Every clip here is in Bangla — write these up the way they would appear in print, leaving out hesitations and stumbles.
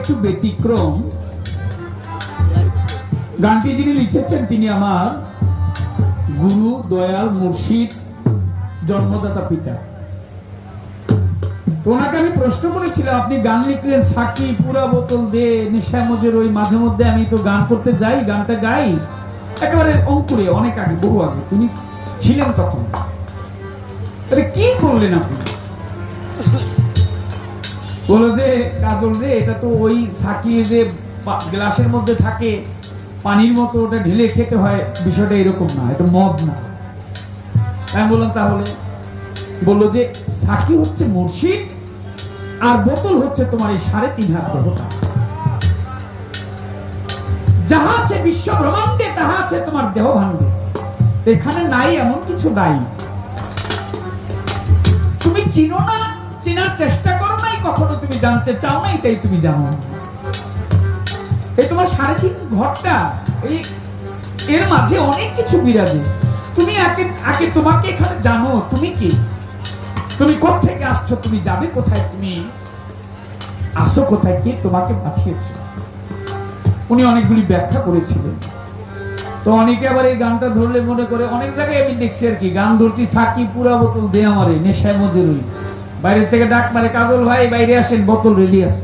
একটু ব্যতিক্রম। গানটি যিনি লিখেছেন তিনি আমার গুরু, দয়াল, মুর্শিদ, জন্মদাতা পিতা। তো ওনাকে আমি প্রশ্ন করেছিলাম, আপনি গান লিখলেন সাকি পুরা বোতল দে নেশা মজের, ওই মাঝে মধ্যে আমি তো গান করতে যাই, গানটা গাই, একেবারে অঙ্কুরে, অনেক আগে, বহু আগে তিনি ছিলেন তখন। কি করলেন আপনি? বলো যে কাজল রে, এটা তো ওই সাকি যে গ্লাসের মধ্যে থাকে পানির মতো, ওটা ঢেলে খেতে হয়, বিষয়টা এরকম না, এটা মদ না। আমি বললাম তাহলে? বললো যে সাকি হচ্ছে মুর্শিদ আর বোতল হচ্ছে তোমার এই 3.5 হাত দেহটা। যাহা আছে বিশ্ব ব্রহ্মাণ্ডে তাহা আছে তোমার দেহ ভাণ্ডে, এখানে নাই এমন কিছু নাই। তুমি চিনো না, চেনার চেষ্টা করো নাই, কখনো তুমি জানতে চাও নাই, তাই তুমি জানো। এই তোমার 3.5 ঘরটা, এর মাঝে অনেক কিছু বিরাজে। তুমি আগে তোমাকে এখানে জানো, তুমি কি, তুমি কোত্থেকে আসছো, তুমি যাবে কোথায়, তুমি আসো কোথায়, কে তোমাকে পাঠিয়েছে। উনি অনেকগুলি ব্যাখ্যা করেছিলেন। তো অনেকে আবার এই গানটা ধরলে মনে করে, অনেক জায়গায় আমি দেখছি আর কি, গান ধরছি সাকি পুরা বোতল দে আমারে নেশায় মজে রই, বাইরে থেকে ডাক মারে কাজল ভাই বাইরে আসেন, বোতল রেডি আছে।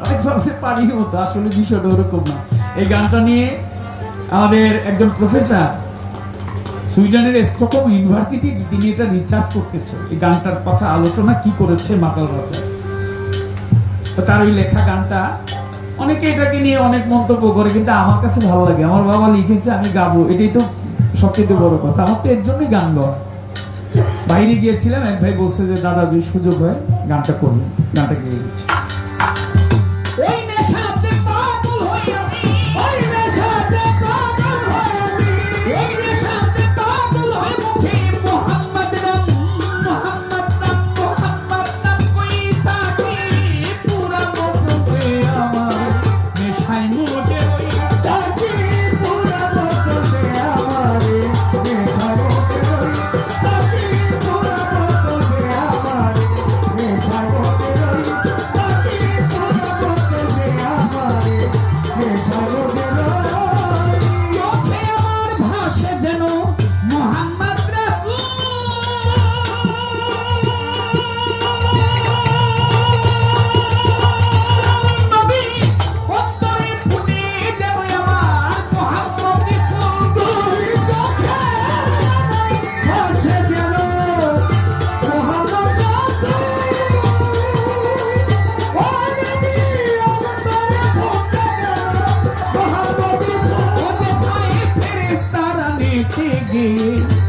অনেক ভাবছে পানির মতো, আসলে বিষয়টা ওরকম না। এই গানটা নিয়ে আমাদের একজন প্রফেসর সুইডেনের স্টকহোম ইউনিভার্সিটি, তিনি এটা রিসার্চ করতেছে, এই গানটার কথা আলোচনা কি করেছে মাতাল রাজা। তার ওই লেখা গানটা, অনেকে এটাকে নিয়ে অনেক মন্তব্য করে, কিন্তু আমার কাছে ভালো লাগে। আমার বাবা লিখেছে, আমি গাবো, এটাই তো সবচেয়ে বড় কথা। আমার তো এর জন্যই গান গাওয়া। বাইরে গিয়েছিলাম, এক ভাই বলছে যে দাদা যদি সুযোগ হয় গানটা করবেন, গানটা গেয়ে দিচ্ছি।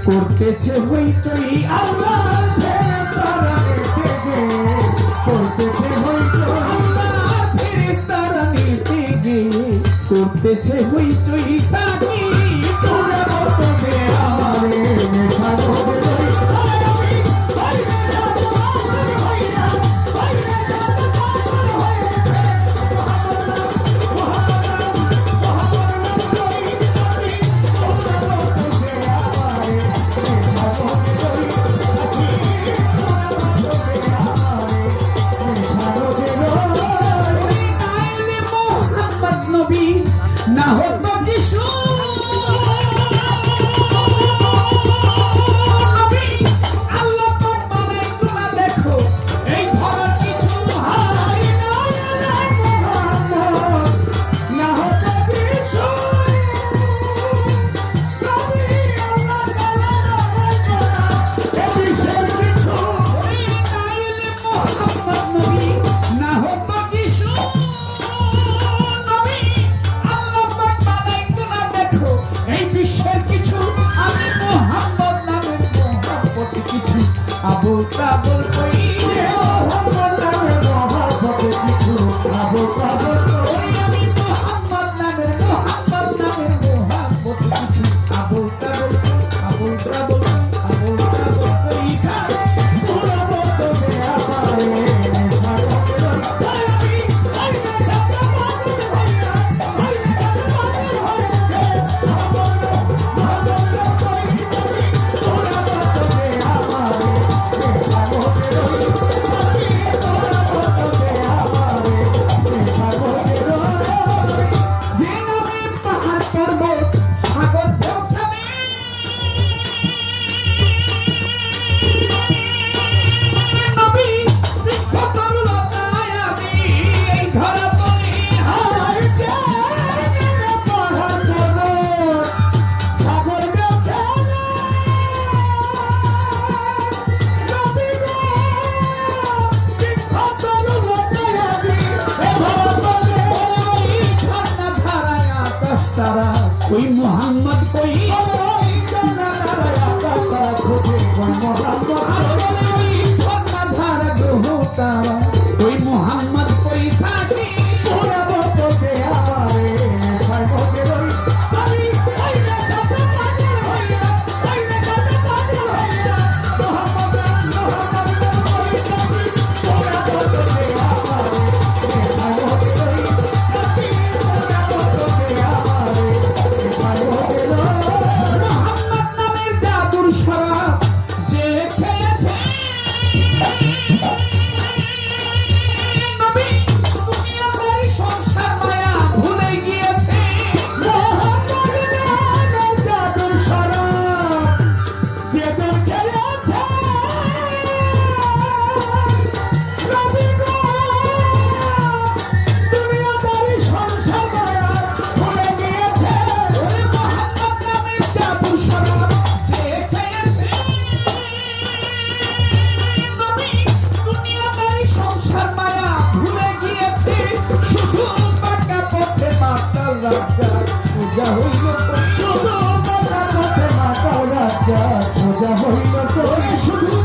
করতেছে হইচই আল্লাহ, ফেরেশতারা নেচে করতেছে হইচই আল্লাহ, ফেরেশতারা নেচে করতেছে হইচই সাকি পুরা বোতলে আমারে নেশা করে না হতো যিশু আবুল তাবুল কইলে মোহাম্মদ নামের মহব্বতে কিছু, আবুল তাবুল কই আমি মোহাম্মদ নামের মহব্বতে কিছু, আবুল তাবুল আবুল তাবুল আবুল তাবুল কইসা পুরো বোতলে আমারে নেশা করে আমি I ওই মোহাম্মদ কই ওই মোহাম্মদ কই থাকি মোহাম্মদ নামের জাদুর শরাব যে খেয়েছে নবী দুনিয়াদারি সংসার মায়া ভুলে গিয়েছে মোহাম্মদ নামের জাদুর শরাব যে খেয়েছে নবী গো দুনিয়াদারি সংসার মায়া ভুলে গিয়েছে ওই মোহাম্মদ নামের জাদুর শরাব যে খেয়েছে নবী দুনিয়াদারি সংসার মায়া ভুলে গিয়েছে শুধু পাকা পথে মাতাল রাজা সোজা হইল কই শুধু মাথা পথে মাতাল রাজা সোজা হইল কই শুধু